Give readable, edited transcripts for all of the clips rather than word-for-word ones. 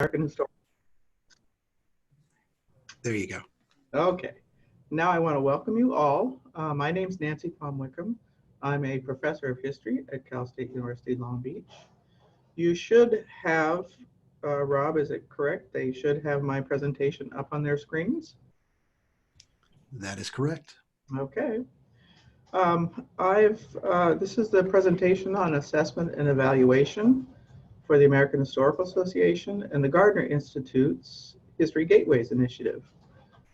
American Historical. There you go. Okay. Now I want to welcome you all. My name's Nancy Palm Wickham. I'm a professor of history at Cal State University, Long Beach. You should have, Rob, is it correct? They should have my presentation up on their screens. That is correct. Okay. This is the presentation on assessment and evaluation for the American Historical Association and the Gardner Institute's History Gateways Initiative.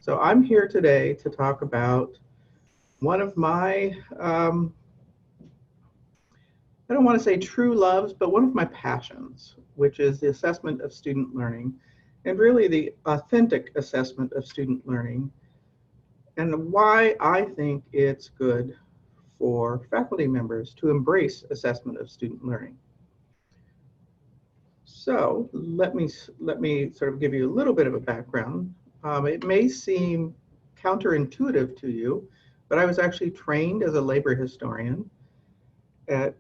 So I'm here today to talk about one of my, I don't want to say true loves, but one of my passions, which is the assessment of student learning, and really the authentic assessment of student learning, and why I think it's good for faculty members to embrace assessment of student learning. So let me sort of give you a little bit of a background. It may seem counterintuitive to you, but I was actually trained as a labor historian at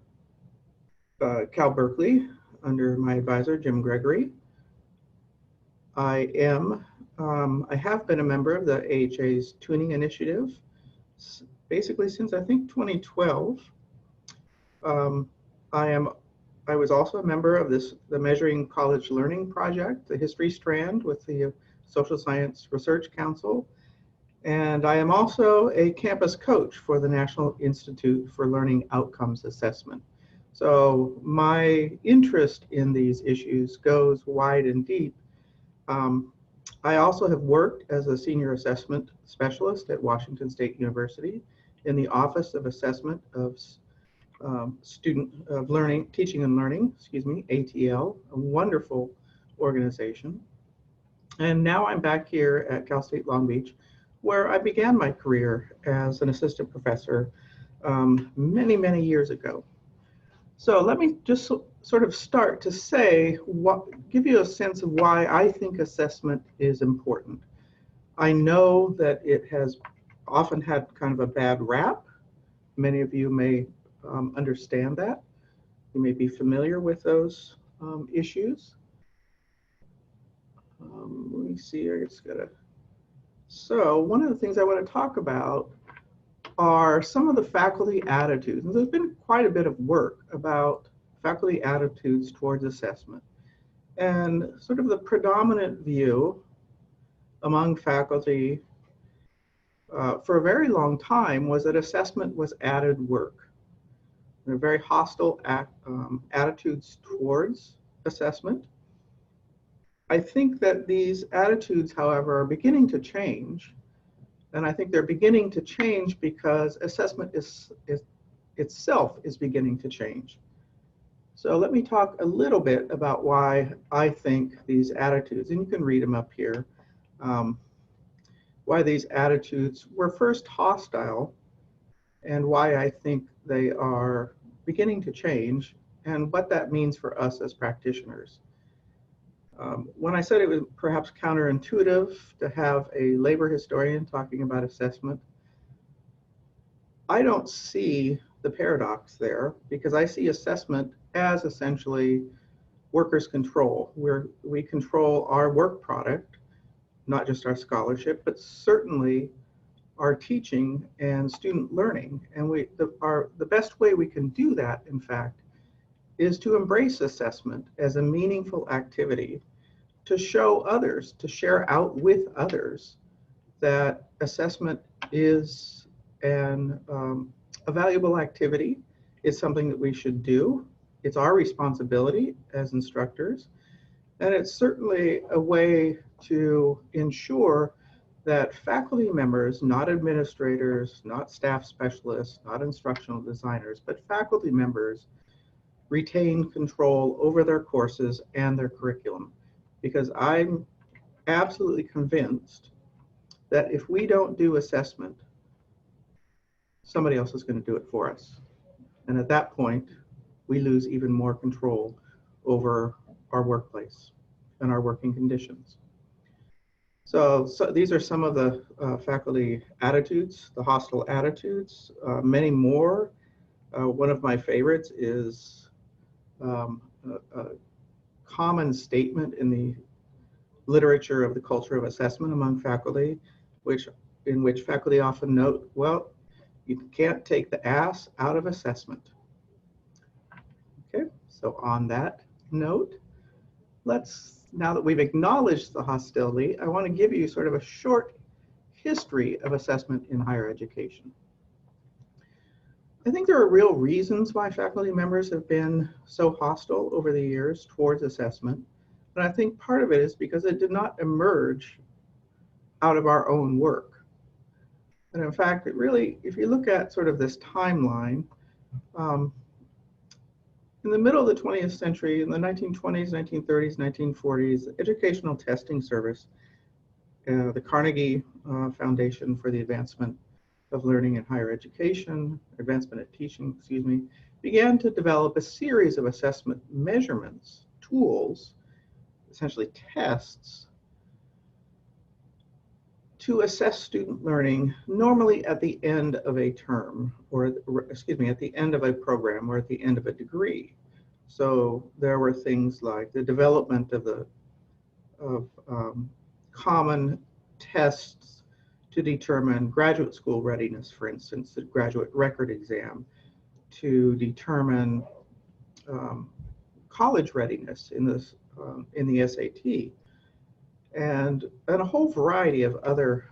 Cal Berkeley under my advisor, Jim Gregory. I have been a member of the AHA's tuning initiative, basically since I think 2012. I was also a member of the Measuring College Learning Project, the history strand with the Social Science Research Council. And I am also a campus coach for the National Institute for Learning Outcomes Assessment. So my interest in these issues goes wide and deep. I also have worked as a senior assessment specialist at Washington State University in the Office of Assessment of Teaching and Learning, ATL, a wonderful organization. And now I'm back here at Cal State Long Beach, where I began my career as an assistant professor many, many years ago. So let me just sort of start to say, give you a sense of why I think assessment is important. I know that it has often had kind of a bad rap. Many of you may understand that. You may be familiar with those issues. Let me see, I just gotta. So one of the things I want to talk about are some of the faculty attitudes. And there's been quite a bit of work about faculty attitudes towards assessment. And sort of the predominant view among faculty for a very long time was that assessment was added work. There are very hostile attitudes towards assessment. I think that these attitudes, however, are beginning to change. And I think they're beginning to change because assessment itself is beginning to change. So let me talk a little bit about why I think these attitudes, and you can read them up here, why these attitudes were first hostile and why I think they are beginning to change and what that means for us as practitioners. When I said it was perhaps counterintuitive to have a labor historian talking about assessment, I don't see the paradox there because I see assessment as essentially workers' control, where we control our work product, not just our scholarship, but certainly our teaching and student learning. And the best way we can do that, in fact, is to embrace assessment as a meaningful activity, to show others, to share out with others that assessment is a valuable activity. It's something that we should do. It's our responsibility as instructors. And it's certainly a way to ensure that faculty members, not administrators, not staff specialists, not instructional designers, but faculty members retain control over their courses and their curriculum. Because I'm absolutely convinced that if we don't do assessment, somebody else is going to do it for us. And at that point, we lose even more control over our workplace and our working conditions. So these are some of the faculty attitudes, the hostile attitudes, many more. One of my favorites is a common statement in the literature of the culture of assessment among faculty, in which faculty often note, well, you can't take the ass out of assessment. Okay, so on that note, now that we've acknowledged the hostility, I want to give you sort of a short history of assessment in higher education. I think there are real reasons why faculty members have been so hostile over the years towards assessment. And I think part of it is because it did not emerge out of our own work. And in fact, it really, if you look at sort of this timeline, in the middle of the 20th century, in the 1920s, 1930s, 1940s, the Educational Testing Service, the Carnegie Foundation for the Advancement of Learning in Higher Education, Advancement of Teaching, excuse me, began to develop a series of assessment measurements, tools, essentially tests, to assess student learning, normally at the end of a term, or excuse me, at the end of a program or at the end of a degree. So there were things like the development of common tests to determine graduate school readiness, for instance, the graduate record exam, to determine college readiness in the SAT. And a whole variety of other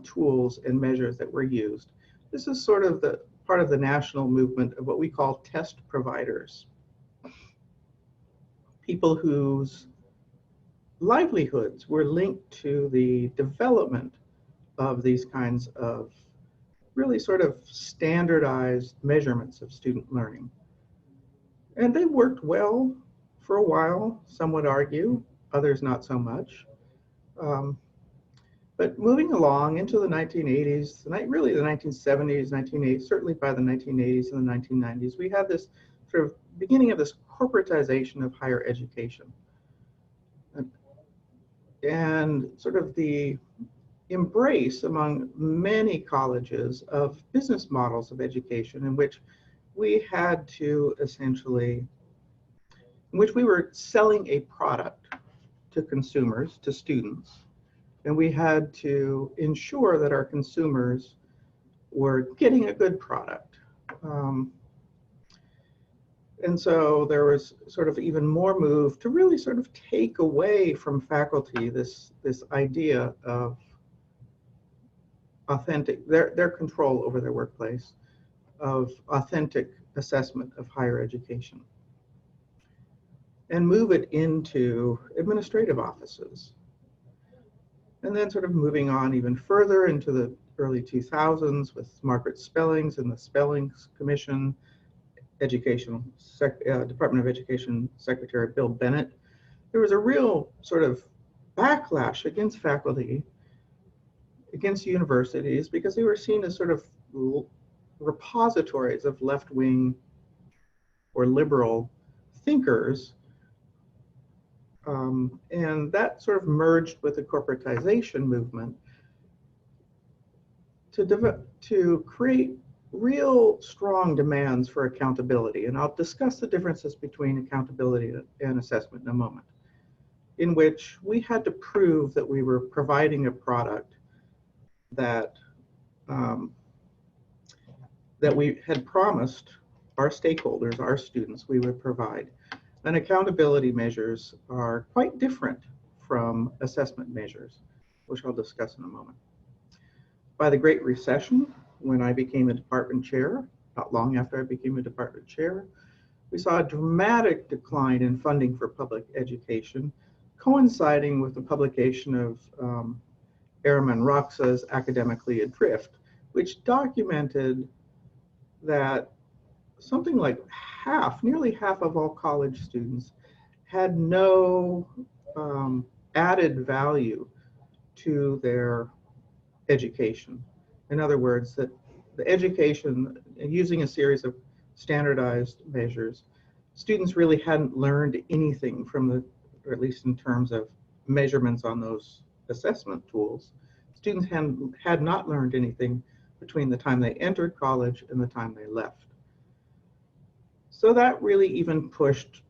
tools and measures that were used. This is sort of the part of the national movement of what we call test providers. People whose livelihoods were linked to the development of these kinds of really sort of standardized measurements of student learning. And they worked well for a while, some would argue, others not so much. But moving along into the 1980s, really the 1970s, 1980s, certainly by the 1980s and the 1990s, we had this sort of beginning of this corporatization of higher education. And sort of the embrace among many colleges of business models of education in which we had to essentially, in which we were selling a product to consumers, to students, and we had to ensure that our consumers were getting a good product. And so there was sort of even more move to really sort of take away from faculty this idea of authentic, their control over their workplace, of authentic assessment of higher education, and move it into administrative offices. And then sort of moving on even further into the early 2000s with Margaret Spellings and the Spellings Commission, Department of Education Secretary Bill Bennett. There was a real sort of backlash against faculty, against universities, because they were seen as sort of repositories of left-wing or liberal thinkers. And that sort of merged with the corporatization movement to create real strong demands for accountability. And I'll discuss the differences between accountability and assessment in a moment, in which we had to prove that we were providing a product that we had promised our stakeholders, our students, we would provide. And accountability measures are quite different from assessment measures, which I'll discuss in a moment. By the Great Recession, when I became a department chair, not long after I became a department chair, we saw a dramatic decline in funding for public education, coinciding with the publication of Ehrman Roxa's Academically Adrift, which documented that something like nearly half of all college students had no added value to their education. In other words, that the education, using a series of standardized measures, students really hadn't learned anything from or at least in terms of measurements on those assessment tools. Students had not learned anything between the time they entered college and the time they left. So that really even pushed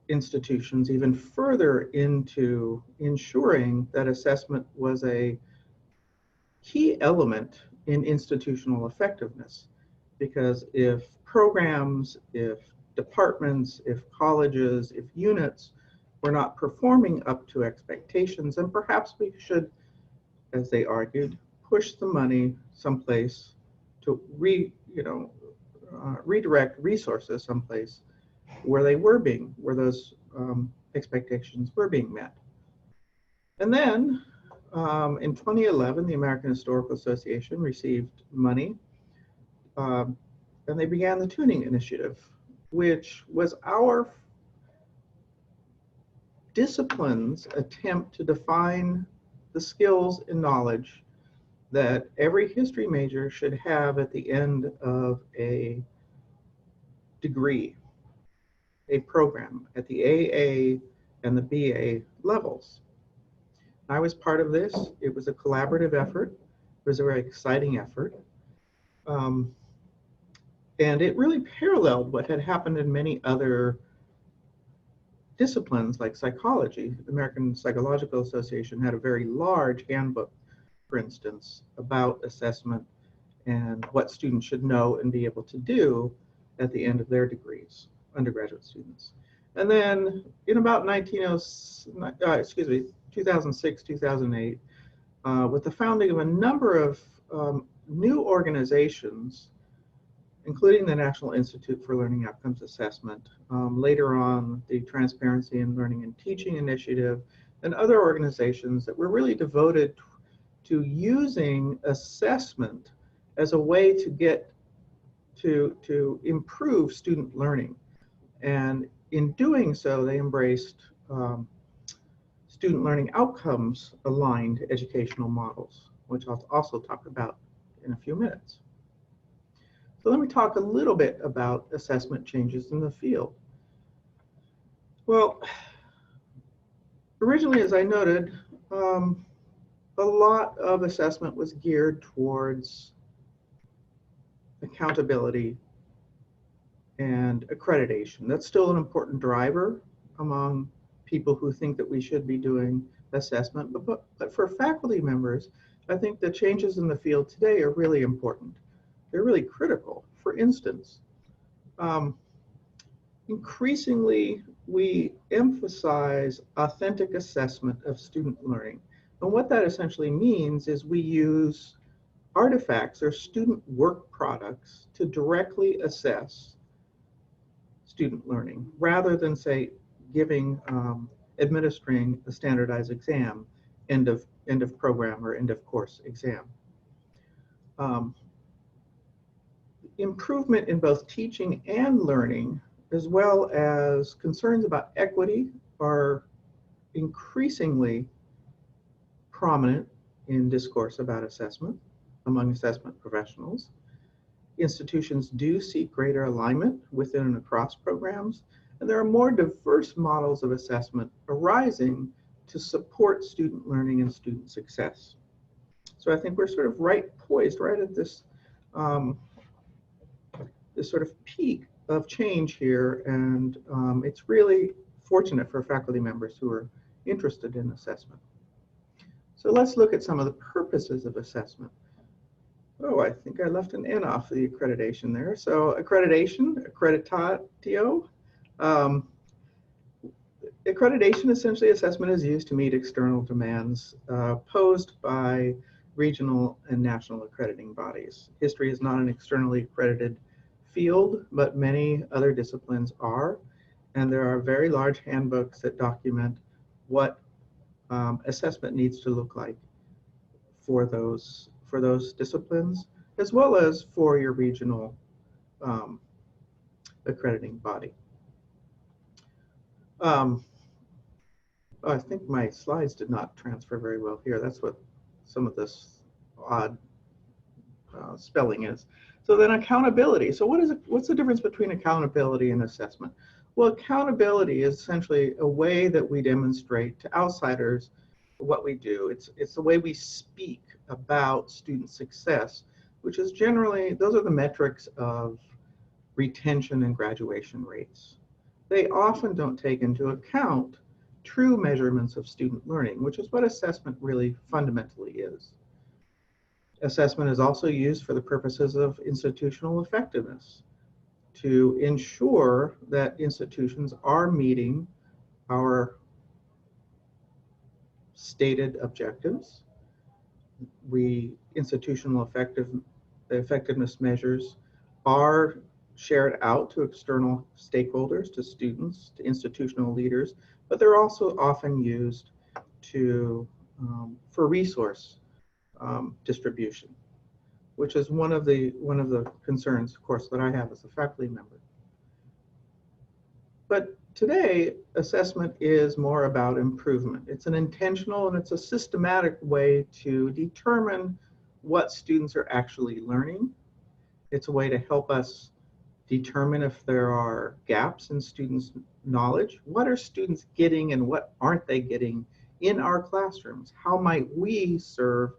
institutions even further into ensuring that assessment was a key element in institutional effectiveness. Because if programs, if departments, if colleges, if units were not performing up to expectations, then perhaps we should, as they argued, push the money someplace to redirect resources someplace where where those expectations were being met. And then in 2011, the American Historical Association received money, and they began the Tuning Initiative, which was our discipline's attempt to define the skills and knowledge that every history major should have at the end of a degree, a program at the AA and the BA levels. I was part of this. It was a collaborative effort. It was a very exciting effort. And it really paralleled what had happened in many other disciplines like psychology. The American Psychological Association had a very large handbook, for instance, about assessment and what students should know and be able to do at the end of their degrees, undergraduate students. And then in about 2006, 2008, with the founding of a number of new organizations, including the National Institute for Learning Outcomes Assessment, later on the Transparency in Learning and Teaching Initiative, and other organizations that were really devoted to using assessment as a way to get to improve student learning. And in doing so, they embraced student learning outcomes aligned educational models, which I'll also talk about in a few minutes. So let me talk a little bit about assessment changes in the field. Well, originally, as I noted, a lot of assessment was geared towards accountability and accreditation. That's still an important driver among people who think that we should be doing assessment. But for faculty members, I think the changes in the field today are really important. They're really critical. For instance, increasingly, we emphasize authentic assessment of student learning. And what that essentially means is we use artifacts or student work products to directly assess student learning, rather than, say, administering a standardized exam, end of program or end of course exam. Improvement in both teaching and learning, as well as concerns about equity, are increasingly prominent in discourse about assessment among assessment professionals. Institutions do seek greater alignment within and across programs, and there are more diverse models of assessment arising to support student learning and student success. So I think we're sort of poised right at this this sort of peak of change here, and it's really fortunate for faculty members who are interested in assessment. So let's look at some of the purposes of assessment. Oh, I think I left an N off the accreditation there. So accreditation, accreditatio. Accreditation, essentially, assessment is used to meet external demands posed by regional and national accrediting bodies. History is not an externally accredited field, but many other disciplines are. And there are very large handbooks that document what assessment needs to look like for those disciplines, as well as for your regional accrediting body. I think my slides did not transfer very well here. That's what some of this odd spelling is. So then accountability. So what's the difference between accountability and assessment? Well, accountability is essentially a way that we demonstrate to outsiders what we do. It's the way we speak about student success, which is generally, those are the metrics of retention and graduation rates. they often don't take into account true measurements of student learning, which is what assessment really fundamentally is. Assessment is also used for the purposes of institutional effectiveness, to ensure that institutions are meeting our stated objectives. Institutional effectiveness measures are shared out to external stakeholders, to students, to institutional leaders, but they're also often used for resource distribution, which is one of the concerns, of course, that I have as a faculty member. But today, assessment is more about improvement. It's an intentional and it's a systematic way to determine what students are actually learning. It's a way to help us determine if there are gaps in students' knowledge. What are students getting and what aren't they getting in our classrooms? How might we serve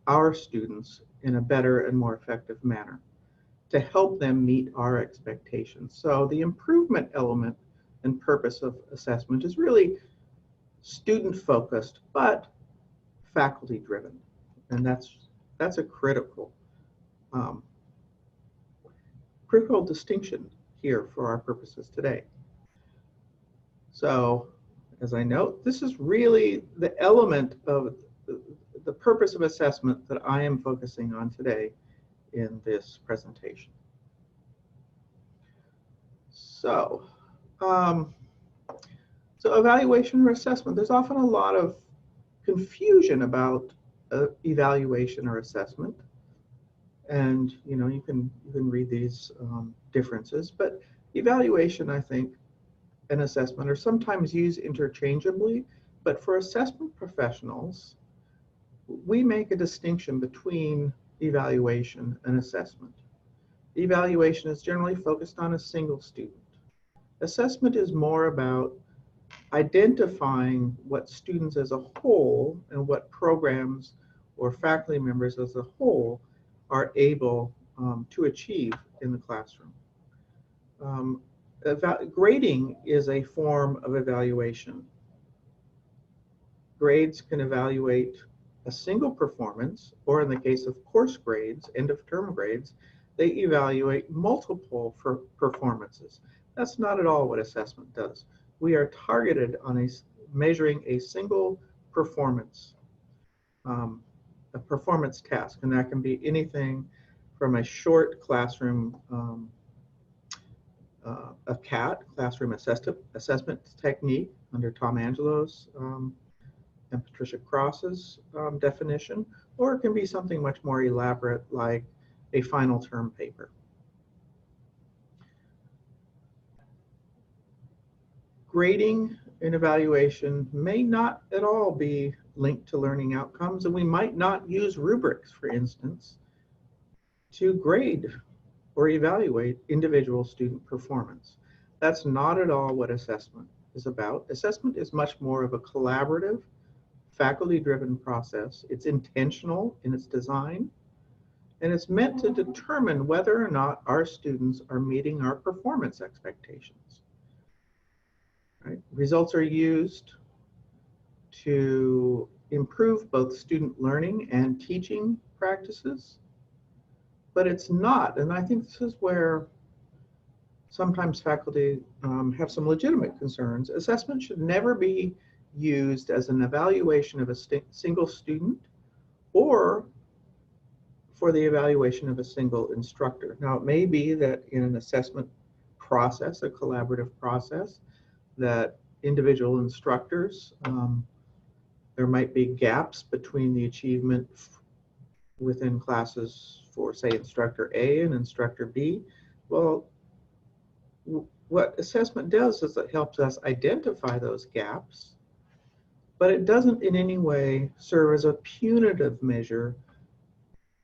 our students in a better and more effective manner to help them meet our expectations? So the improvement element and purpose of assessment is really student-focused, but faculty-driven, and that's a critical distinction here for our purposes today. So, as I note, this is really the element of the purpose of assessment that I am focusing on today in this presentation. So evaluation or assessment, there's often a lot of confusion about evaluation or assessment. And you can read these differences, but evaluation, I think, and assessment are sometimes used interchangeably, but for assessment professionals, we make a distinction between evaluation and assessment. Evaluation is generally focused on a single student. Assessment is more about identifying what students as a whole and what programs or faculty members as a whole are able to achieve in the classroom. Grading is a form of evaluation. Grades can evaluate a single performance, or in the case of course grades, end of term grades, they evaluate multiple performances. That's not at all what assessment does. We are targeted on measuring a single performance, a performance task, and that can be anything from a short classroom, a CAT, classroom assessment technique under Tom Angelo's and Patricia Cross's definition, or it can be something much more elaborate like a final term paper. Grading and evaluation may not at all be linked to learning outcomes, and we might not use rubrics, for instance, to grade or evaluate individual student performance. That's not at all what assessment is about. Assessment is much more of a collaborative, faculty-driven process. It's intentional in its design, and it's meant to determine whether or not our students are meeting our performance expectations. Right? Results are used to improve both student learning and teaching practices, but it's not, and I think this is where sometimes faculty have some legitimate concerns. Assessment should never be used as an evaluation of a single student or for the evaluation of a single instructor. Now, it may be that in an assessment process, a collaborative process, that individual instructors, there might be gaps between the achievement within classes for, say, instructor A and instructor B. Well, what assessment does is it helps us identify those gaps, but it doesn't in any way serve as a punitive measure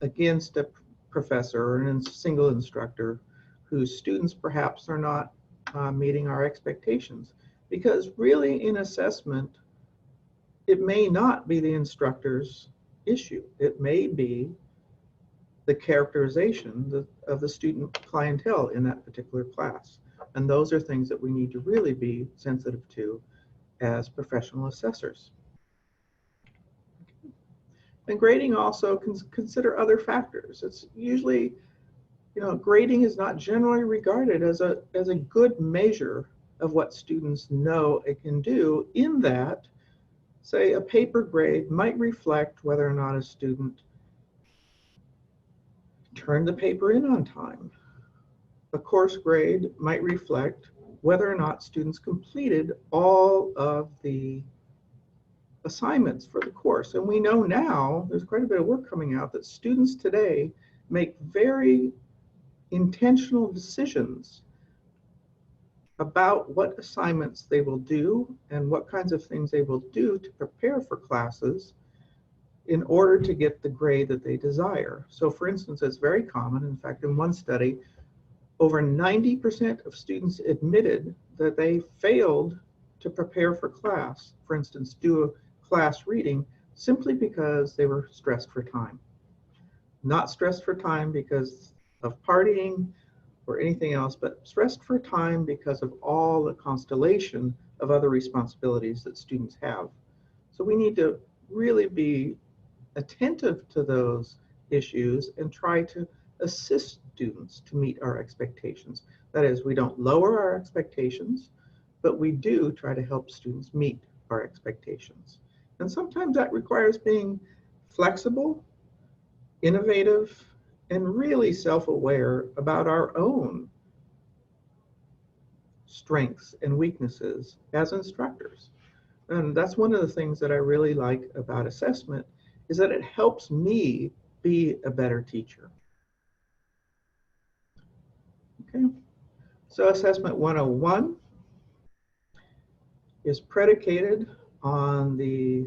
against a professor or a single instructor whose students perhaps are not meeting our expectations. Because really in assessment, it may not be the instructor's issue. It may be the characterization of the student clientele in that particular class. And those are things that we need to really be sensitive to as professional assessors. And grading also consider other factors. It's usually, grading is not generally regarded as a good measure of what students know and can do, in that, say, a paper grade might reflect whether or not a student turned the paper in on time. A course grade might reflect whether or not students completed all of the assignments for the course. And we know now, there's quite a bit of work coming out, that students today make very intentional decisions about what assignments they will do and what kinds of things they will do to prepare for classes in order to get the grade that they desire. So for instance, it's very common, in fact, in one study, over 90% of students admitted that they failed to prepare for class, for instance, do a class reading, simply because they were stressed for time. Not stressed for time because of partying or anything else, but stressed for time because of all the constellation of other responsibilities that students have. So we need to really be attentive to those issues and try to assist students to meet our expectations. That is, we don't lower our expectations, but we do try to help students meet our expectations. And sometimes that requires being flexible, innovative, and really self-aware about our own strengths and weaknesses as instructors. And that's one of the things that I really like about assessment, is that it helps me be a better teacher. Okay, so Assessment 101 is predicated on the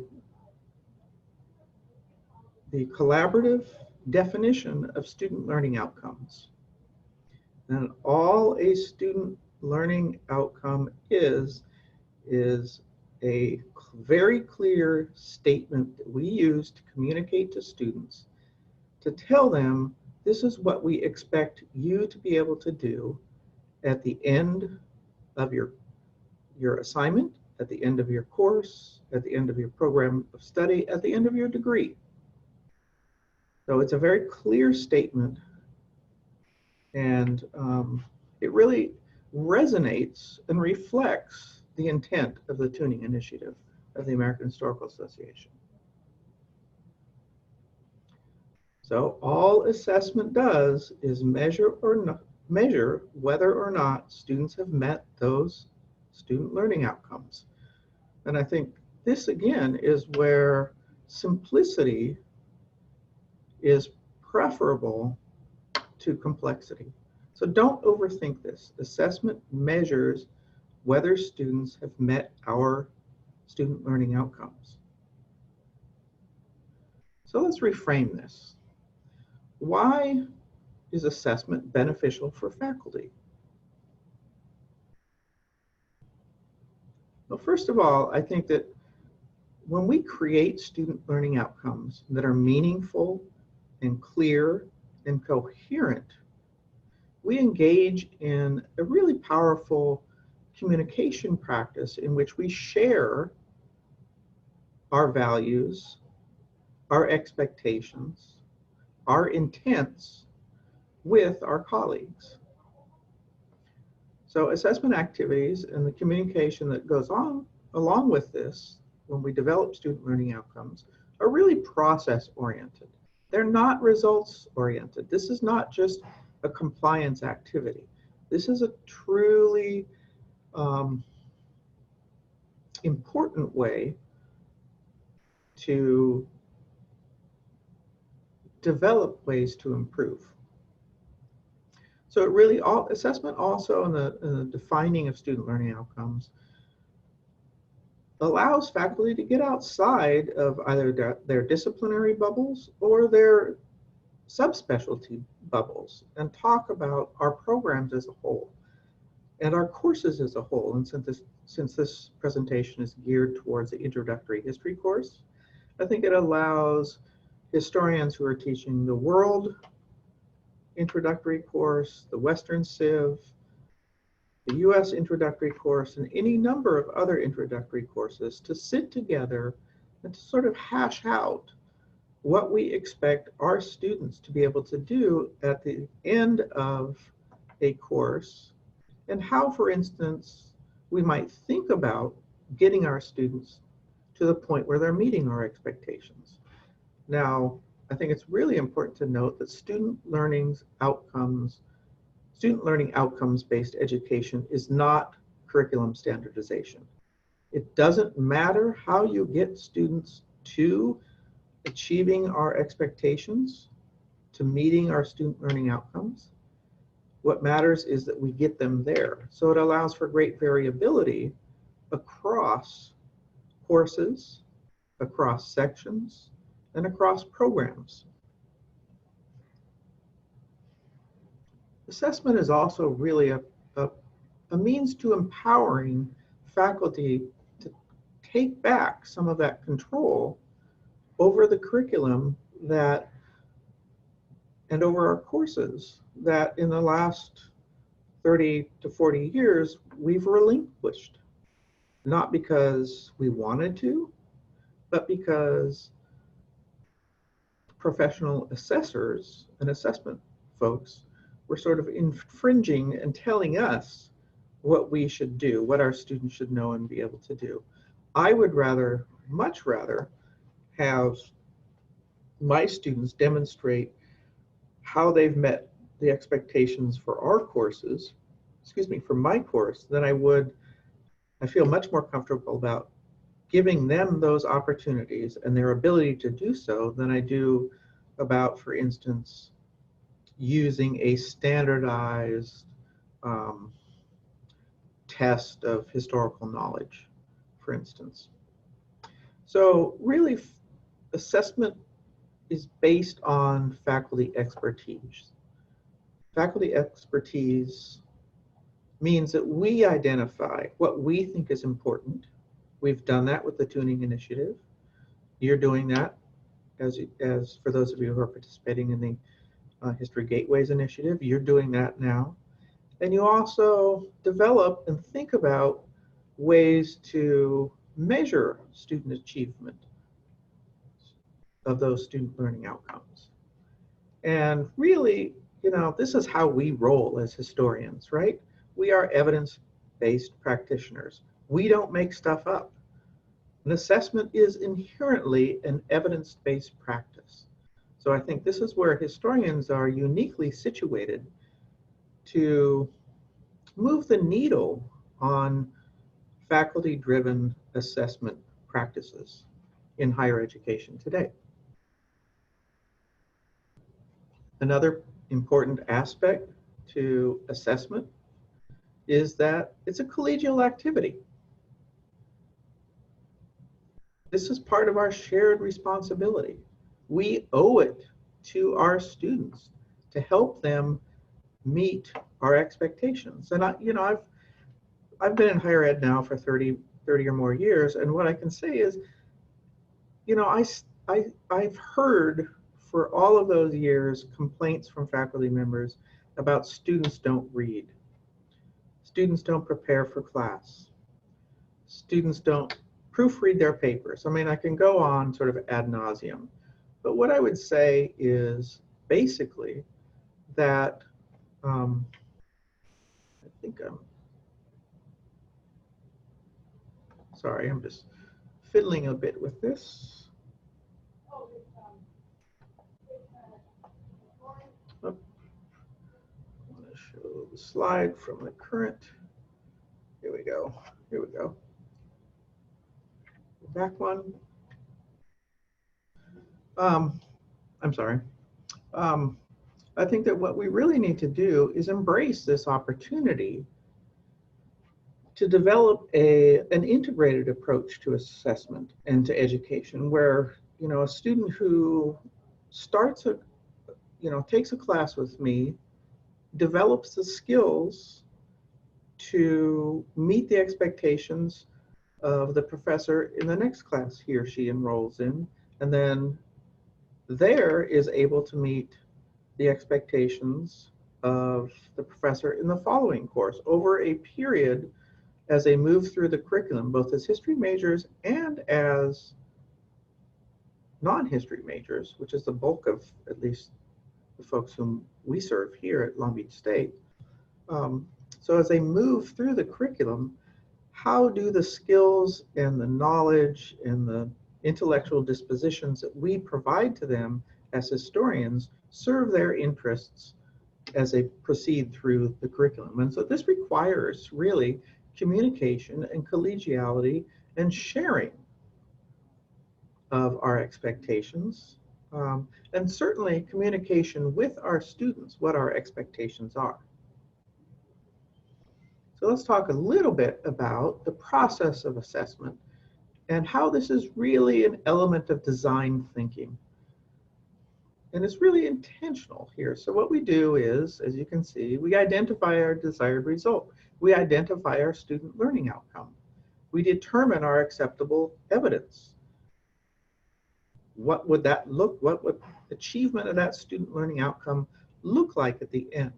collaborative definition of student learning outcomes. And all a student learning outcome is a very clear statement that we use to communicate to students, to tell them this is what we expect you to be able to do at the end of your assignment, at the end of your course, at the end of your program of study, at the end of your degree. So it's a very clear statement, and it really resonates and reflects the intent of the Tuning Initiative of the American Historical Association. So all assessment does is measure whether or not students have met those student learning outcomes. And I think this, again, is where simplicity is preferable to complexity. So don't overthink this. Assessment measures whether students have met our student learning outcomes. So let's reframe this. Why is assessment beneficial for faculty? Well, first of all, I think that when we create student learning outcomes that are meaningful and clear and coherent, we engage in a really powerful communication practice in which we share our values, our expectations, our intents with our colleagues. So assessment activities and the communication that goes on along with this when we develop student learning outcomes are really process-oriented. They're not results-oriented. This is not just a compliance activity. This is a truly important way to develop ways to improve. So it really, assessment also in the defining of student learning outcomes allows faculty to get outside of either their disciplinary bubbles or their subspecialty bubbles and talk about our programs as a whole and our courses as a whole. And since this presentation is geared towards the introductory history course, I think it allows historians who are teaching the world introductory course, the Western Civ, the US introductory course, and any number of other introductory courses to sit together and to sort of hash out what we expect our students to be able to do at the end of a course, and how, for instance, we might think about getting our students to the point where they're meeting our expectations. Now, I think it's really important to note that student learning outcomes-based education is not curriculum standardization. It doesn't matter how you get students to achieving our expectations, to meeting our student learning outcomes. What matters is that we get them there. So it allows for great variability across courses, across sections, and across programs. Assessment is also really a means to empowering faculty to take back some of that control over the curriculum and over our courses that in the last 30 to 40 years we've relinquished, not because we wanted to, but because professional assessors and assessment folks were sort of infringing and telling us what we should do, what our students should know and be able to do. I would much rather have my students demonstrate how they've met the expectations for our courses, for my course, than I feel much more comfortable about giving them those opportunities and their ability to do so than I do about, for instance, using a standardized test of historical knowledge, for instance. So really, assessment is based on faculty expertise. Faculty expertise means that we identify what we think is important. We've done that with the tuning initiative. You're doing that as for those of you who are participating in the History Gateways initiative, you're doing that now. And you also develop and think about ways to measure student achievement of those student learning outcomes. And really, this is how we roll as historians, right? We are evidence-based practitioners. We don't make stuff up. An assessment is inherently an evidence-based practice. So I think this is where historians are uniquely situated to move the needle on faculty-driven assessment practices in higher education today. Another important aspect to assessment is that it's a collegial activity. This is part of our shared responsibility. We owe it to our students to help them meet our expectations. And I've been in higher ed now for 30 or more years, and what I can say is, I've heard for all of those years complaints from faculty members about students don't read, students don't prepare for class, students don't proofread their papers. I mean, I can go on sort of ad nauseum, but what I would say is basically that I think sorry, I'm just fiddling a bit with this. I want to show the slide from the current. Here we go. Back one. I'm sorry. I think that what we really need to do is embrace this opportunity to develop an integrated approach to assessment and to education, where a student who takes a class with me develops the skills to meet the expectations of the professor in the next class he or she enrolls in, and then there is able to meet the expectations of the professor in the following course over a period as they move through the curriculum, both as history majors and as non-history majors, which is the bulk of at least the folks whom we serve here at Long Beach State. So as they move through the curriculum, how do the skills and the knowledge and the intellectual dispositions that we provide to them as historians serve their interests as they proceed through the curriculum? And so this requires really communication and collegiality and sharing of our expectations, and certainly communication with our students, what our expectations are. So let's talk a little bit about the process of assessment and how this is really an element of design thinking. And it's really intentional here. So what we do is, as you can see, we identify our desired result. We identify our student learning outcome. We determine our acceptable evidence. What would achievement of that student learning outcome look like at the end?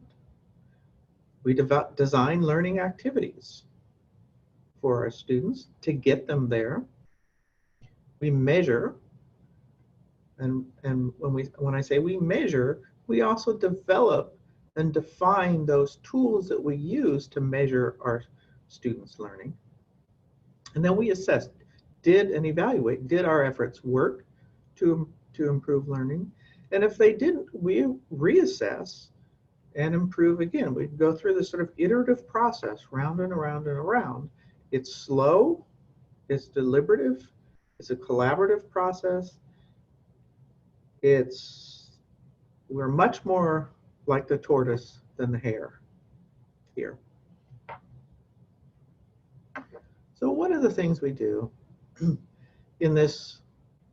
We design learning activities for our students to get them there. We measure, and when I say we measure, we also develop and define those tools that we use to measure our students' learning. And then we assess, and evaluate, did our efforts work to improve learning? And if they didn't, we reassess and improve again. We go through this sort of iterative process, round and around and around. It's slow, it's deliberative, it's a collaborative process. We're much more like the tortoise than the hare here. So one of the things we do in this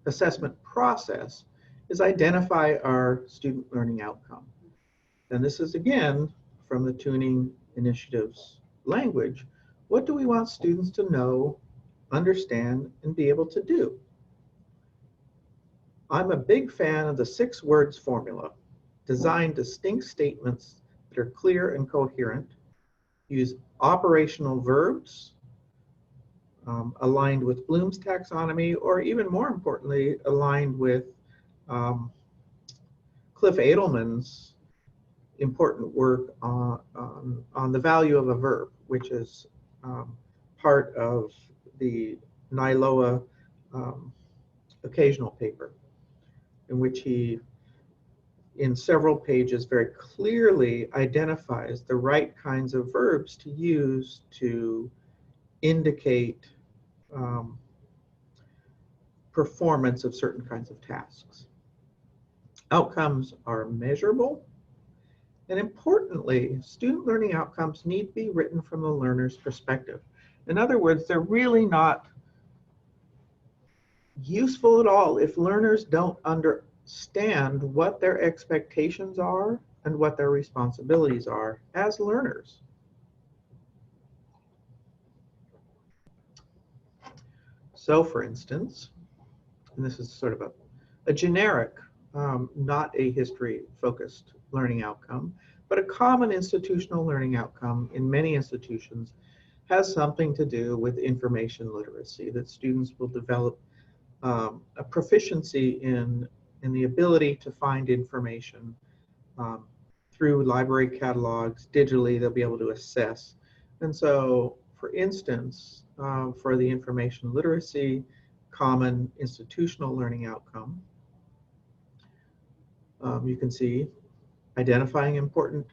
assessment process is identify our student learning outcome. And this is, again, from the Tuning Initiative's language. What do we want students to know, understand, and be able to do? I'm a big fan of the 6 words formula. Design distinct statements that are clear and coherent. Use operational verbs aligned with Bloom's taxonomy, or even more importantly, aligned with Cliff Edelman's important work on the value of a verb, which is part of the NILOA occasional paper, in which he, in several pages, very clearly identifies the right kinds of verbs to use to indicate performance of certain kinds of tasks. Outcomes are measurable, and importantly, student learning outcomes need to be written from the learner's perspective. In other words, they're really not useful at all if learners don't understand what their expectations are and what their responsibilities are as learners. So for instance, and this is sort of a generic, not a history-focused learning outcome, but a common institutional learning outcome in many institutions has something to do with information literacy, that students will develop a proficiency in the ability to find information through library catalogs. Digitally, they'll be able to assess. And so, for instance, for the information literacy common institutional learning outcome, you can see identifying important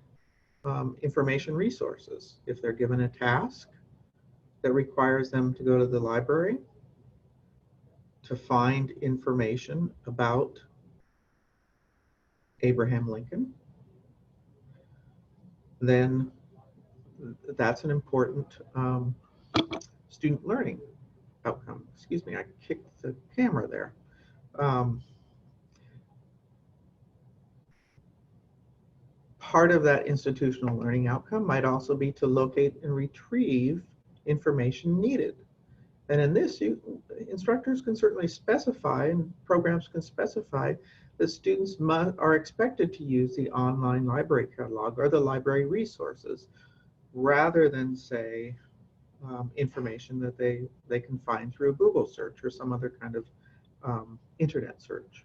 information resources. If they're given a task that requires them to go to the library to find information about Abraham Lincoln, then that's an important student learning outcome. Excuse me, I kicked the camera there. Part of that institutional learning outcome might also be to locate and retrieve information needed. And in this, instructors can certainly specify, and programs can specify, that students are expected to use the online library catalog or the library resources rather than, say, information that they can find through a Google search or some other kind of internet search.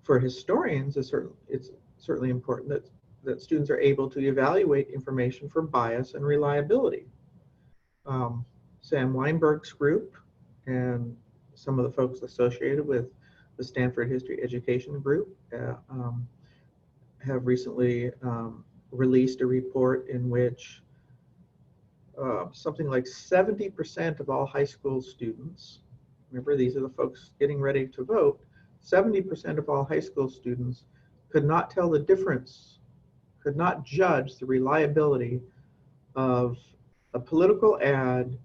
For historians, it's certainly important that students are able to evaluate information for bias and reliability. Sam Weinberg's group and some of the folks associated with the Stanford History Education Group have recently released a report in which something like 70% of all high school students, remember these are the folks getting ready to vote, 70% of all high school students could not tell the difference, could not judge the reliability of a political ad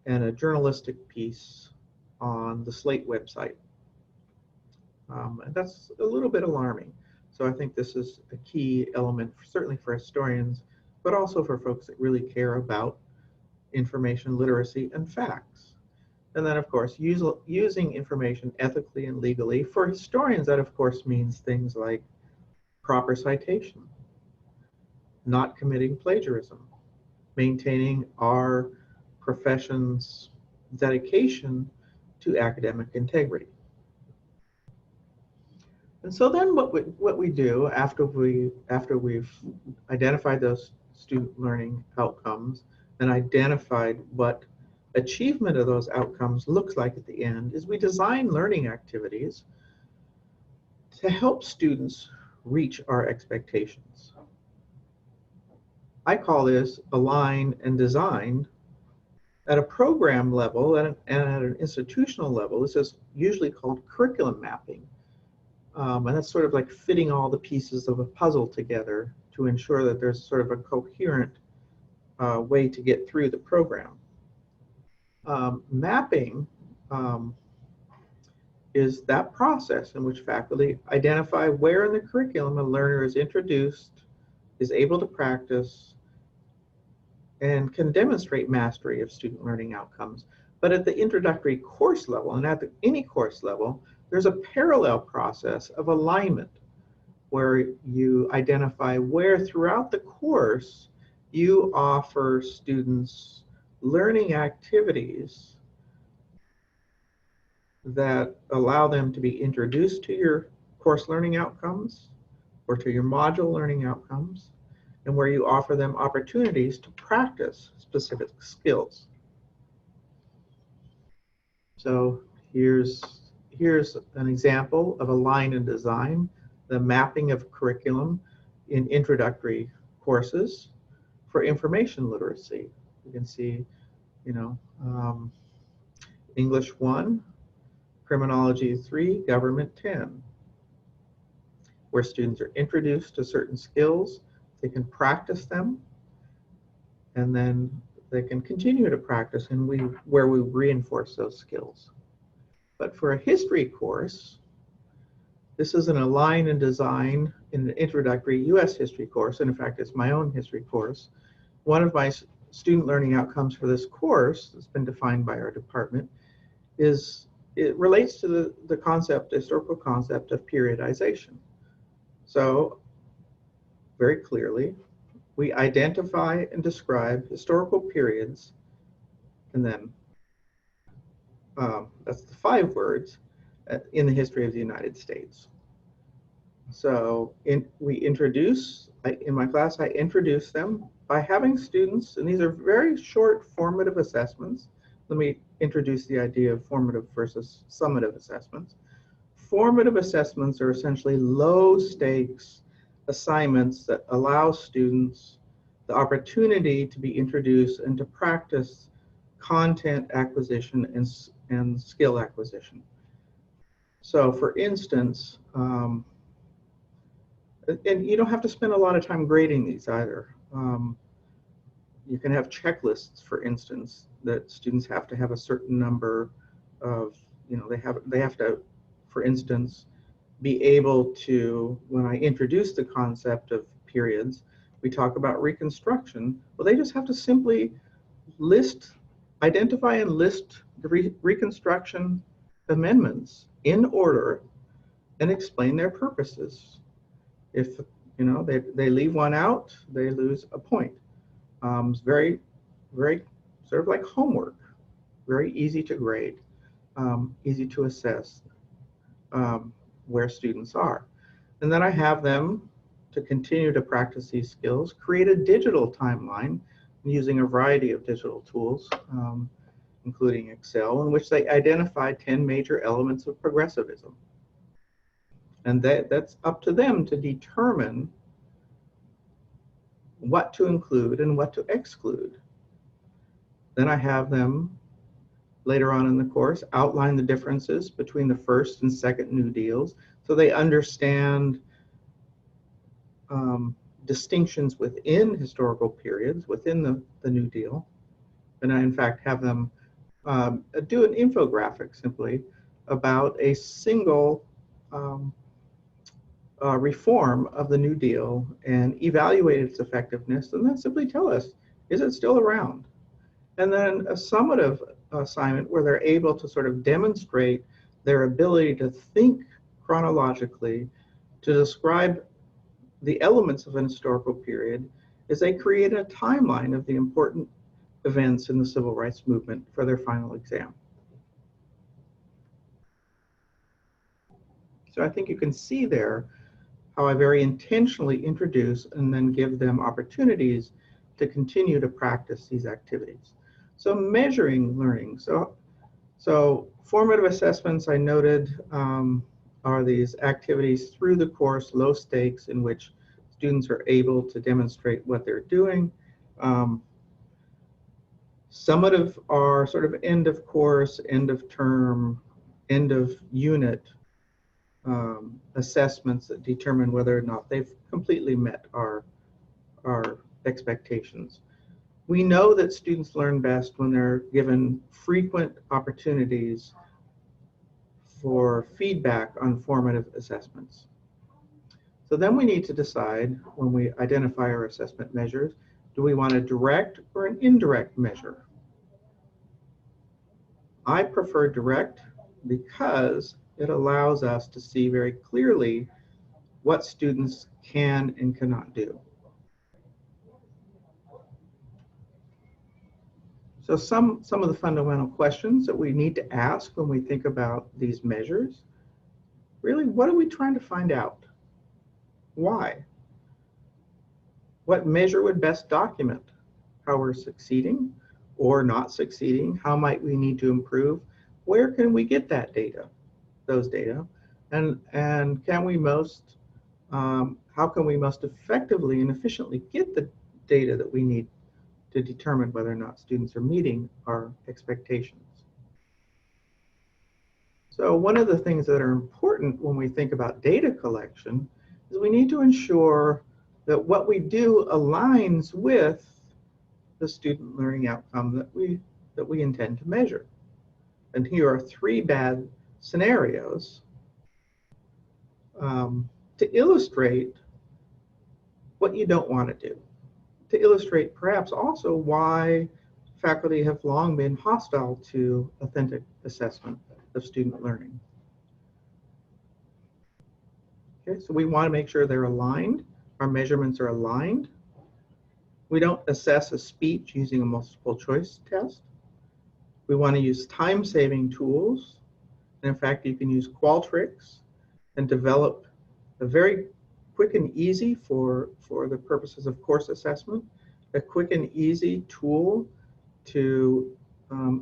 and a journalistic piece on the Slate website. And that's a little bit alarming. So I think this is a key element, certainly for historians, but also for folks that really care about information literacy and facts. And then, of course, using information ethically and legally. For historians, that, of course, means things like proper citation, not committing plagiarism, maintaining our profession's dedication to academic integrity. And so then what we do after we've identified those student learning outcomes and identified what achievement of those outcomes looks like at the end is we design learning activities to help students reach our expectations. I call this align and design. At a program level and at an institutional level, this is usually called curriculum mapping. And that's sort of like fitting all the pieces of a puzzle together to ensure that there's sort of a coherent way to get through the program. Mapping is that process in which faculty identify where in the curriculum a learner is introduced, is able to practice, and can demonstrate mastery of student learning outcomes. But at the introductory course level and at any course level, there's a parallel process of alignment where you identify where throughout the course you offer students learning activities that allow them to be introduced to your course learning outcomes or to your module learning outcomes, and where you offer them opportunities to practice specific skills. So here's an example of align and design, the mapping of curriculum in introductory courses for information literacy. You can see, English 1, Criminology 3, Government 10, where students are introduced to certain skills, they can practice them, and then they can continue to practice and where we reinforce those skills. But for a history course, this is an align and design in an introductory US history course, and in fact it's my own history course. One of my student learning outcomes for this course that's been defined by our department is it relates to the historical concept of periodization. So very clearly, we identify and describe historical periods, and then that's the 5 words in the history of the United States. So we introduce, in my class, I introduce them by having students, and these are very short formative assessments. Let me introduce the idea of formative versus summative assessments. Formative assessments are essentially low stakes assignments that allow students the opportunity to be introduced and to practice content acquisition and skill acquisition. So for instance, and you don't have to spend a lot of time grading these either. You can have checklists, for instance, that students have to have a certain number of, they have to, for instance, be able to, when I introduce the concept of periods, we talk about reconstruction. Well, they just have to simply identify and list the reconstruction amendments in order and explain their purposes. If they leave one out, they lose a point. It's very, very sort of like homework, very easy to grade, easy to assess where students are. And then I have them, to continue to practice these skills, create a digital timeline using a variety of digital tools, including Excel, in which they identify 10 major elements of progressivism. And that's up to them to determine what to include and what to exclude. Then I have them later on in the course outline the differences between the first and second New Deals, so they understand distinctions within historical periods within the New Deal. And I in fact have them do an infographic simply about a single reform of the New Deal and evaluate its effectiveness, and then simply tell us, is it still around? And then a summative assignment where they're able to sort of demonstrate their ability to think chronologically, to describe the elements of an historical period, as they create a timeline of the important events in the civil rights movement for their final exam. So I think you can see there how I very intentionally introduce and then give them opportunities to continue to practice these activities. So measuring learning. So formative assessments, I noted, are these activities through the course, low stakes, in which students are able to demonstrate what they're doing. Summative are sort of end of course, end of term, end of unit assessments that determine whether or not they've completely met our expectations. We know that students learn best when they're given frequent opportunities for feedback on formative assessments. So then we need to decide, when we identify our assessment measures, do we want a direct or an indirect measure? I prefer direct because it allows us to see very clearly what students can and cannot do. So some of the fundamental questions that we need to ask when we think about these measures, really, what are we trying to find out? Why? What measure would best document how we're succeeding or not succeeding? How might we need to improve? Where can we get that data, those data? And can we how can we most effectively and efficiently get the data that we need to determine whether or not students are meeting our expectations? So one of the things that are important when we think about data collection is we need to ensure that what we do aligns with the student learning outcome that we intend to measure. And here are three bad scenarios to illustrate what you don't want to do, to illustrate perhaps also why faculty have long been hostile to authentic assessment of student learning. Okay, so we want to make sure they're aligned, our measurements are aligned. We don't assess a speech using a multiple choice test. We want to use time-saving tools. And in fact, you can use Qualtrics and develop a very quick and easy, for the purposes of course assessment, a quick and easy tool to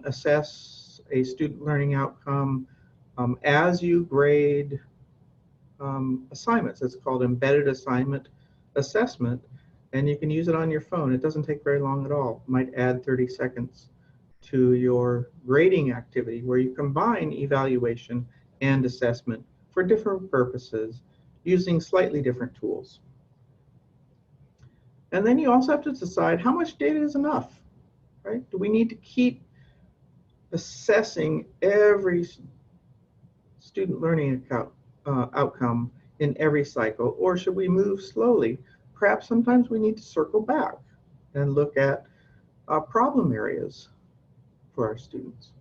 assess a student learning outcome as you grade assignments. It's called embedded assignment assessment, and you can use it on your phone. It doesn't take very long at all. It might add 30 seconds to your grading activity, where you combine evaluation and assessment for different purposes using slightly different tools. And then you also have to decide how much data is enough, right? Do we need to keep assessing every student learning outcome in every cycle, or should we move slowly? Perhaps sometimes we need to circle back and look at problem areas for our students.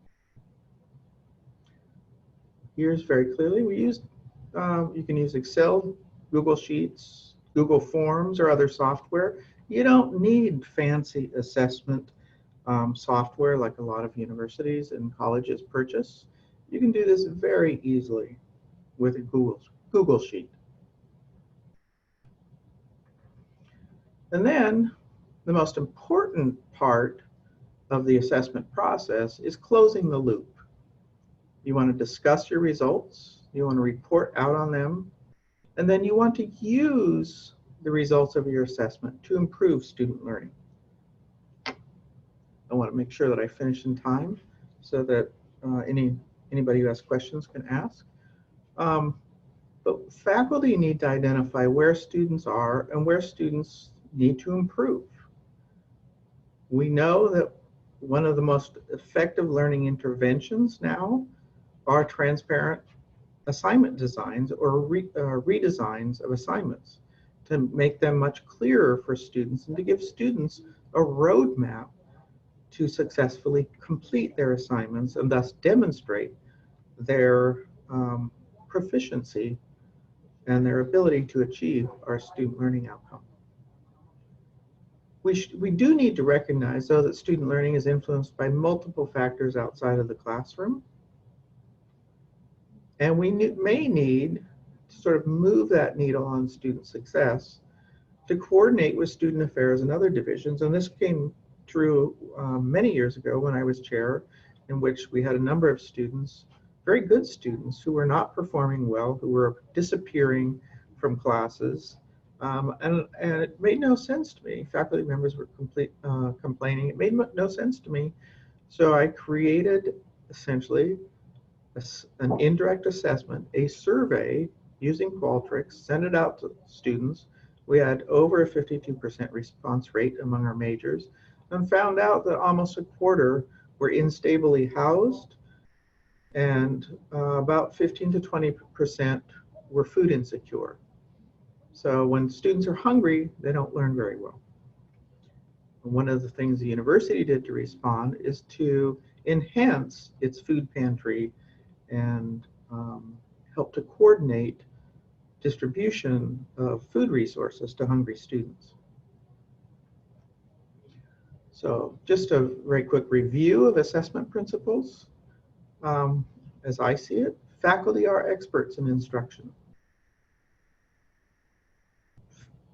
Here's very clearly, we used You can use Excel, Google Sheets, Google Forms, or other software. You don't need fancy assessment software like a lot of universities and colleges purchase. You can do this very easily with a Google Sheet. And then the most important part of the assessment process is closing the loop. You want to discuss your results, you want to report out on them, and then you want to use the results of your assessment to improve student learning. I want to make sure that I finish in time so that anybody who has questions can ask. But faculty need to identify where students are and where students need to improve. We know that one of the most effective learning interventions now are transparent assignment designs or redesigns of assignments to make them much clearer for students and to give students a roadmap to successfully complete their assignments and thus demonstrate their proficiency and their ability to achieve our student learning outcome. We do need to recognize, though, that student learning is influenced by multiple factors outside of the classroom. And we may need to sort of move that needle on student success to coordinate with student affairs and other divisions. And this came true many years ago when I was chair, in which we had a number of students, very good students, who were not performing well, who were disappearing from classes. And it made no sense to me. Faculty members were complaining. It made no sense to me. So I created essentially an indirect assessment, a survey using Qualtrics, sent it out to students. We had over a 52% response rate among our majors and found out that almost a quarter were instably housed and about 15 to 20% were food insecure. So when students are hungry, they don't learn very well. And one of the things the university did to respond is to enhance its food pantry and help to coordinate distribution of food resources to hungry students. So just a very quick review of assessment principles. As I see it, faculty are experts in instruction.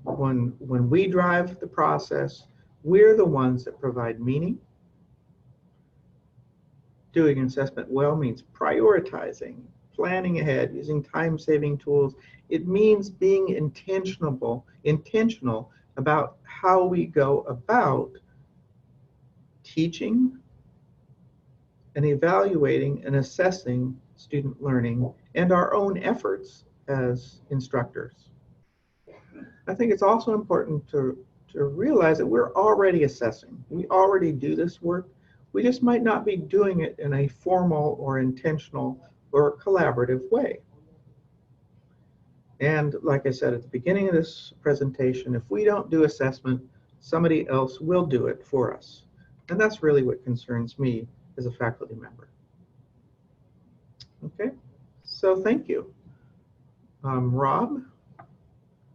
When we drive the process, we're the ones that provide meaning. Doing assessment well means prioritizing, planning ahead, using time-saving tools. It means being intentional about how we go about teaching and evaluating and assessing student learning and our own efforts as instructors. I think it's also important to realize that we're already assessing. We already do this work. We just might not be doing it in a formal or intentional or collaborative way. And like I said at the beginning of this presentation, if we don't do assessment, somebody else will do it for us. And that's really what concerns me as a faculty member. Okay, so thank you. Rob,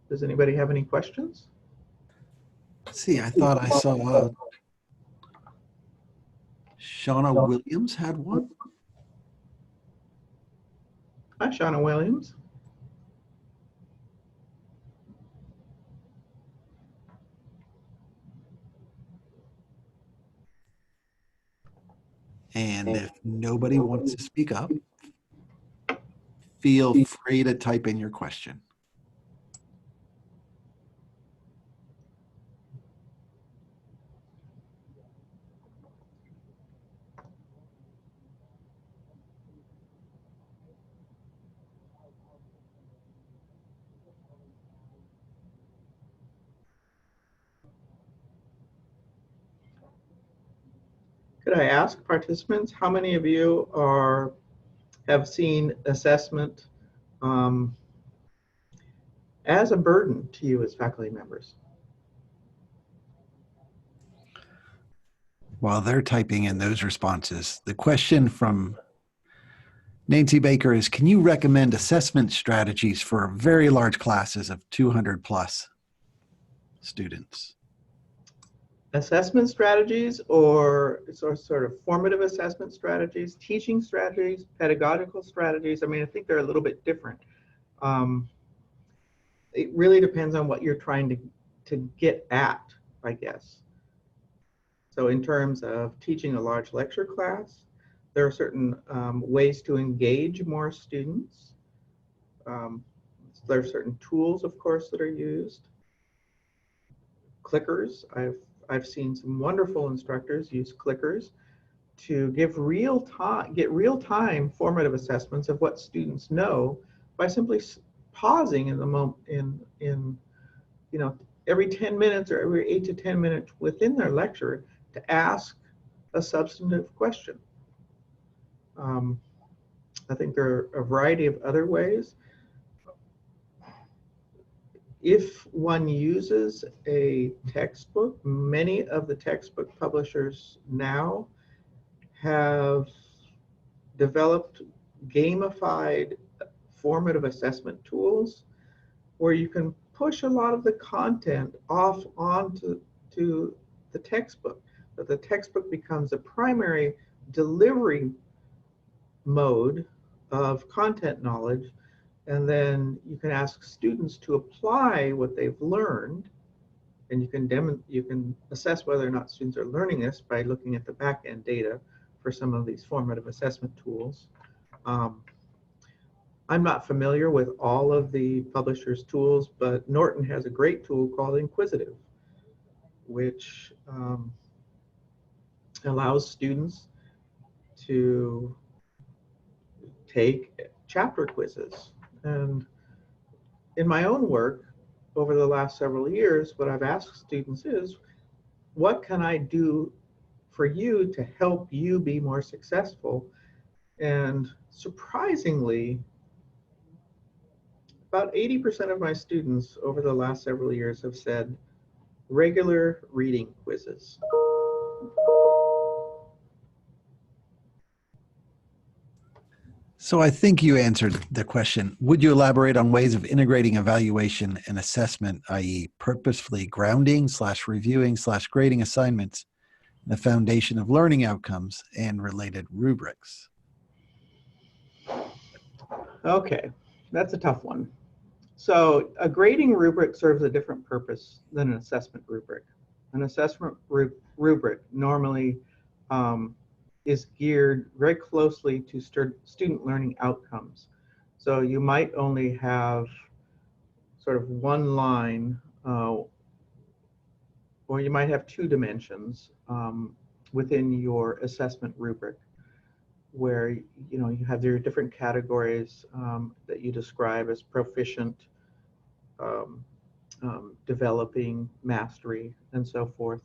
does anybody have any questions? Let's see, I thought I saw Shauna Williams had one. Hi, Shauna Williams. And if nobody wants to speak up, feel free to type in your question. Could I ask participants, how many of you have seen assessment as a burden to you as faculty members? While they're typing in those responses, the question from Nancy Baker is, can you recommend assessment strategies for very large classes of 200 plus students? Assessment strategies or sort of formative assessment strategies, teaching strategies, pedagogical strategies. I mean, I think they're a little bit different. It really depends on what you're trying to get at, I guess. So in terms of teaching a large lecture class, there are certain ways to engage more students. There are certain tools, of course, that are used. Clickers, I've seen some wonderful instructors use clickers to get real-time formative assessments of what students know by simply pausing in the moment every 10 minutes or every 8 to 10 minutes within their lecture to ask a substantive question. I think there are a variety of other ways. If one uses a textbook, many of the textbook publishers now have developed gamified formative assessment tools where you can push a lot of the content off onto the textbook, that the textbook becomes a primary delivery mode of content knowledge, and then you can ask students to apply what they've learned, and you can assess whether or not students are learning this by looking at the back-end data for some of these formative assessment tools. I'm not familiar with all of the publishers' tools, but Norton has a great tool called Inquisitive, which allows students to take chapter quizzes. And in my own work over the last several years, what I've asked students is, what can I do for you to help you be more successful? And surprisingly, about 80% of my students over the last several years have said regular reading quizzes. So I think you answered the question. Would you elaborate on ways of integrating evaluation and assessment, i.e. purposefully grounding / reviewing / grading assignments, the foundation of learning outcomes and related rubrics? Okay, that's a tough one. So a grading rubric serves a different purpose than an assessment rubric. An assessment rubric normally is geared very closely to student learning outcomes. So you might only have sort of one line, or you might have two dimensions within your assessment rubric, where you have your different categories that you describe as proficient, developing, mastery, and so forth.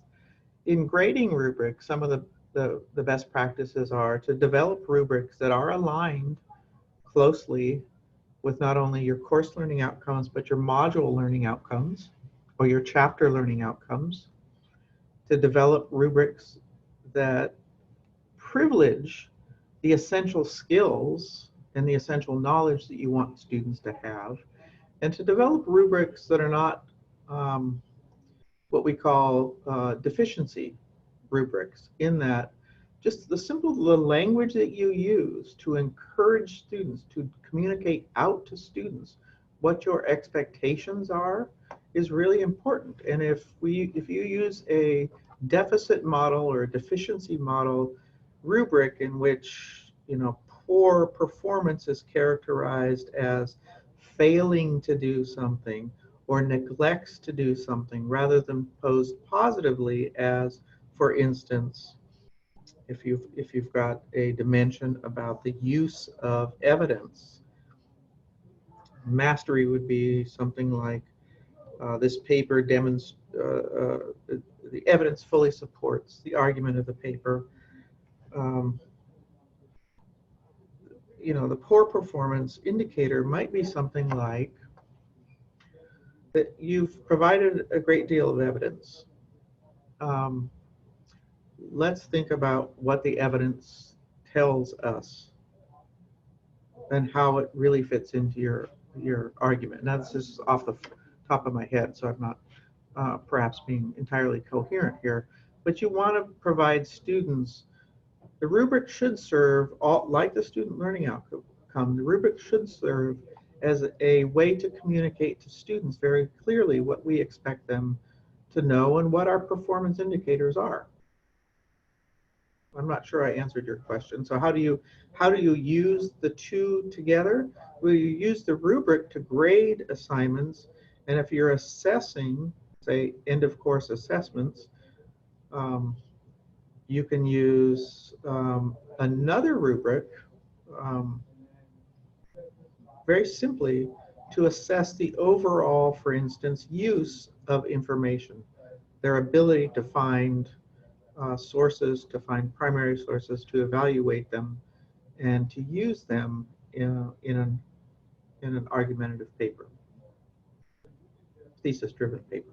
In grading rubrics, some of the best practices are to develop rubrics that are aligned closely with not only your course learning outcomes, but your module learning outcomes or your chapter learning outcomes. To develop rubrics that privilege the essential skills and the essential knowledge that you want students to have, and to develop rubrics that are not what we call deficiency rubrics, in that just the language that you use to encourage students to communicate out to students what your expectations are is really important. And if you use a deficit model or a deficiency model rubric in which poor performance is characterized as failing to do something or neglects to do something, rather than posed positively as, for instance, if you've got a dimension about the use of evidence, mastery would be something like this paper demonstrates the evidence fully supports the argument of the paper. The poor performance indicator might be something like that you've provided a great deal of evidence. Let's think about what the evidence tells us. and how it really fits into your argument. Now, this is off the top of my head, so I'm not perhaps being entirely coherent here. But you want to provide students, the rubric should serve, all, like the student learning outcome, the rubric should serve as a way to communicate to students very clearly what we expect them to know and what our performance indicators are. I'm not sure I answered your question. So how do you use the two together? Well, you use the rubric to grade assignments, and if you're assessing, say, end of course assessments, you can use another rubric very simply to assess the overall, for instance, use of information, their ability to find sources, to find primary sources, to evaluate them, and to use them in an argumentative paper, thesis-driven paper.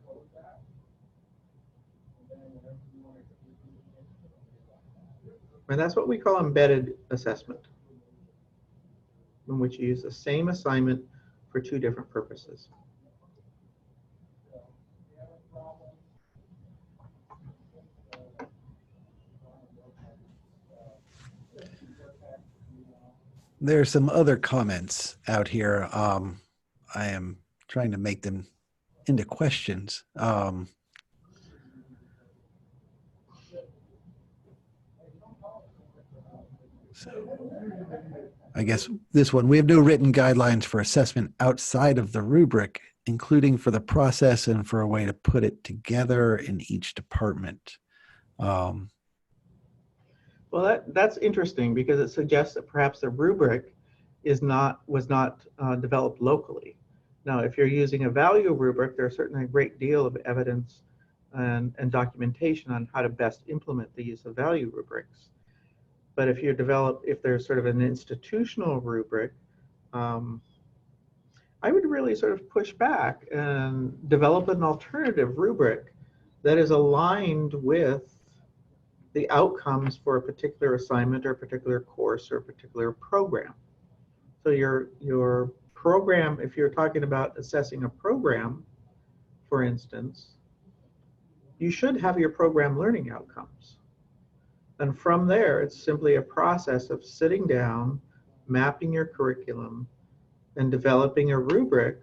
And that's what we call embedded assessment, in which you use the same assignment for two different purposes. There are some other comments out here. I am trying to make them into questions. So I guess this one, we have no written guidelines for assessment outside of the rubric, including for the process and for a way to put it together in each department. Well, that's interesting because it suggests that perhaps the rubric was not developed locally. Now, if you're using a value rubric, there's certainly a great deal of evidence and documentation on how to best implement the use of value rubrics. But if there's sort of an institutional rubric, I would really sort of push back and develop an alternative rubric that is aligned with the outcomes for a particular assignment or a particular course or a particular program. So your program, if you're talking about assessing a program, for instance, you should have your program learning outcomes. And from there, it's simply a process of sitting down, mapping your curriculum, and developing a rubric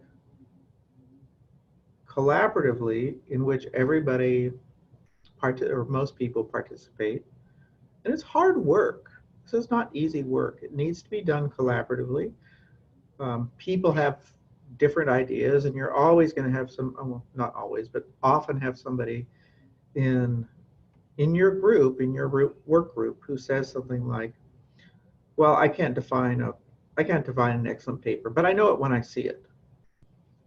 collaboratively in which everybody or most people participate. And it's hard work. This is not easy work. It needs to be done collaboratively. People have different ideas, and you're always going to have well, not always, but often have somebody in your group, in your work group, who says something like, well, I can't define an excellent paper, but I know it when I see it.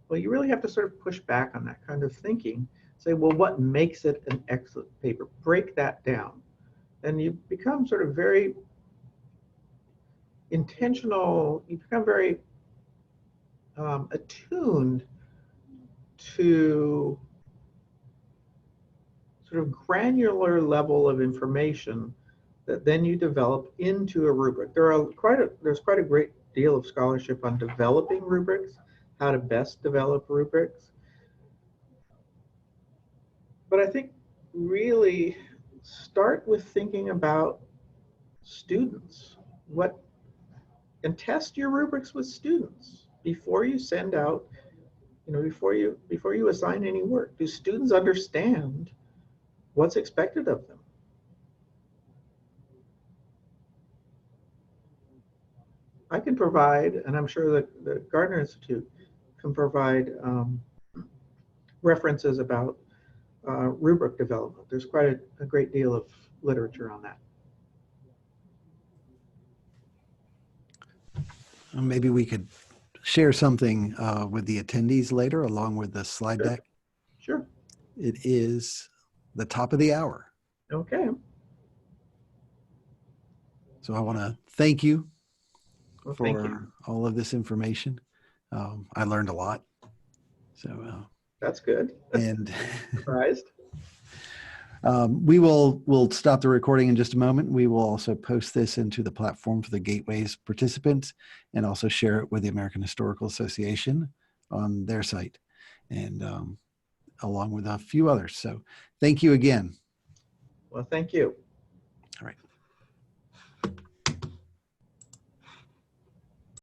Well, you really have to sort of push back on that kind of thinking. Say, well, what makes it an excellent paper? Break that down. And you become sort of very intentional, you become very attuned to sort of granular level of information that then you develop into a rubric. There's quite a great deal of scholarship on developing rubrics, how to best develop rubrics. But I think really start with thinking about students. And test your rubrics with students before you send out, before you assign any work. Do students understand what's expected of them? I can provide, and I'm sure that the Gardner Institute can provide references about rubric development. There's quite a great deal of literature on that. Maybe we could share something with the attendees later, along with the slide deck. Sure. It is the top of the hour. Okay. So I want to thank you Thank for you. all of this information. I learned a lot. So that's good. And surprised. We'll stop the recording in just a moment. We will also post this into the platform for the Gateways participants and also share it with the American Historical Association on their site, and along with a few others. So thank you again. Well, thank you.